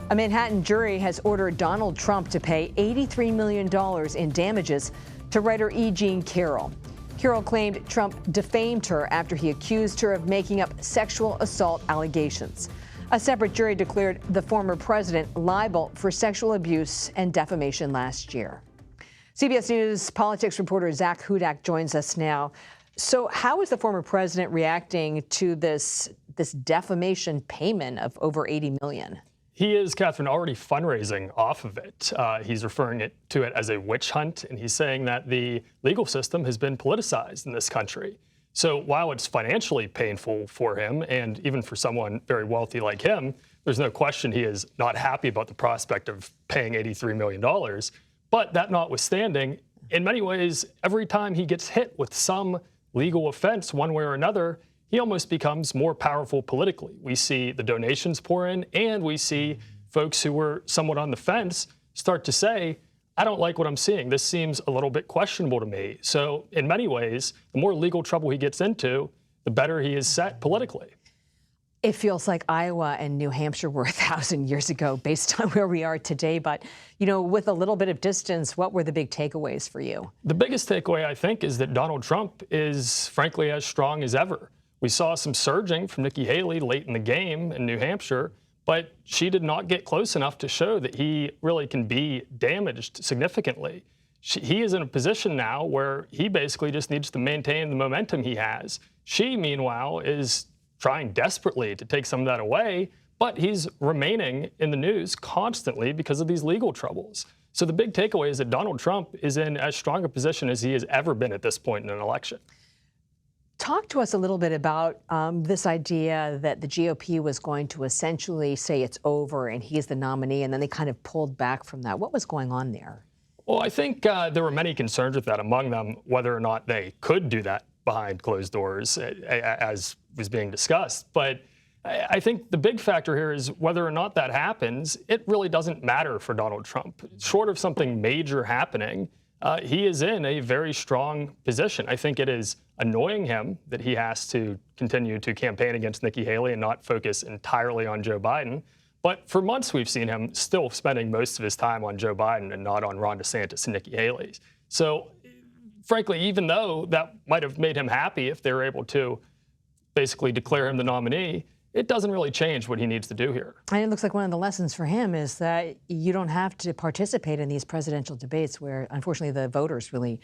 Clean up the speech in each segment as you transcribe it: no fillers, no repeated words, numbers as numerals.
A Manhattan jury has ordered Donald Trump to pay $83 million in damages to writer E. Jean Carroll. Carroll claimed Trump defamed her after he accused her of making up sexual assault allegations. A separate jury declared the former president liable for sexual abuse and defamation last year. CBS News politics reporter Zak Hudak joins us now. So how is the former president reacting to this defamation payment of over $80 million? He is, Catherine, already fundraising off of it. He's referring to it as a witch hunt, and he's saying that the legal system has been politicized in this country. So while it's financially painful for him, and even for someone very wealthy like him, there's no question he is not happy about the prospect of paying $83 million. But that notwithstanding, in many ways, every time he gets hit with some legal offense one way or another, he almost becomes more powerful politically. We see the donations pour in, and we see folks who were somewhat on the fence start to say, I don't like what I'm seeing. This seems a little bit questionable to me. So in many ways, the more legal trouble he gets into, the better he is set politically. It feels like Iowa and New Hampshire were 1,000 years ago based on where we are today. But, you know, with a little bit of distance, what were the big takeaways for you? The biggest takeaway, I think, is that Donald Trump is, frankly, as strong as ever. We saw some surging from Nikki Haley late in the game in New Hampshire, but she did not get close enough to show that he really can be damaged significantly. He is in a position now where he basically just needs to maintain the momentum he has. She, meanwhile, is trying desperately to take some of that away, but he's remaining in the news constantly because of these legal troubles. So the big takeaway is that Donald Trump is in as strong a position as he has ever been at this point in an election. Talk to us a little bit about this idea that the GOP was going to essentially say it's over and he's the nominee, and then they kind of pulled back from that. What was going on there? Well, I think there were many concerns with that, among them whether or not they could do that behind closed doors, as was being discussed. But I think the big factor here is whether or not that happens, it really doesn't matter for Donald Trump. Short of something major happening, he is in a very strong position. I think it is annoying him that he has to continue to campaign against Nikki Haley and not focus entirely on Joe Biden. But for months, we've seen him still spending most of his time on Joe Biden and not on Ron DeSantis and Nikki Haley. So frankly, even though that might have made him happy if they were able to basically declare him the nominee, it doesn't really change what he needs to do here. And it looks like one of the lessons for him is that you don't have to participate in these presidential debates where, unfortunately, the voters really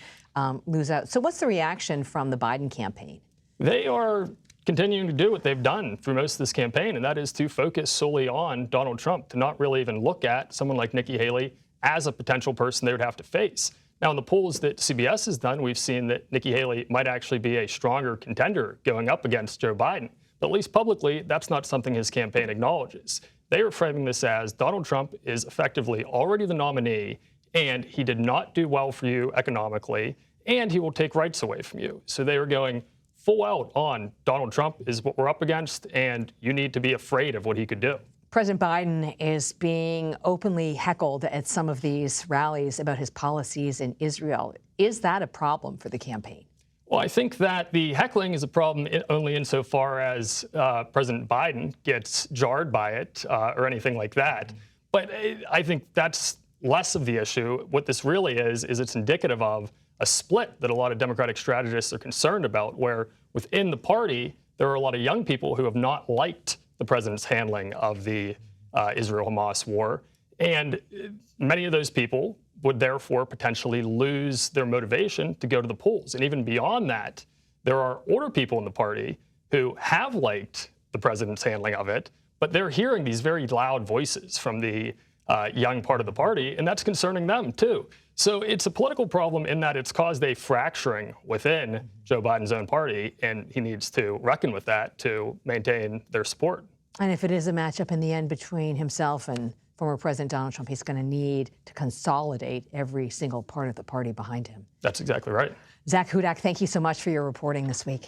lose out. So what's the reaction from the Biden campaign? They are continuing to do what they've done through most of this campaign, and that is to focus solely on Donald Trump, to not really even look at someone like Nikki Haley as a potential person they would have to face. Now, in the polls that CBS has done, we've seen that Nikki Haley might actually be a stronger contender going up against Joe Biden. But at least publicly, that's not something his campaign acknowledges. They are framing this as Donald Trump is effectively already the nominee, and he did not do well for you economically, and he will take rights away from you. So they are going full out on Donald Trump is what we're up against, and you need to be afraid of what he could do. President Biden is being openly heckled at some of these rallies about his policies in Israel. Is that a problem for the campaign? Well, I think that the heckling is a problem only insofar as President Biden gets jarred by it or anything like that. But I think that's less of the issue. What this really is it's indicative of a split that a lot of Democratic strategists are concerned about, where within the party, there are a lot of young people who have not liked the president's handling of the Israel-Hamas war. And many of those people would therefore potentially lose their motivation to go to the polls. And even beyond that, there are older people in the party who have liked the president's handling of it, but they're hearing these very loud voices from the young part of the party, and that's concerning them too. So it's a political problem in that it's caused a fracturing within Joe Biden's own party, and he needs to reckon with that to maintain their support. And if it is a matchup in the end between himself and former President Donald Trump, he's going to need to consolidate every single part of the party behind him. That's exactly right. Zak Hudak, thank you so much for your reporting this week.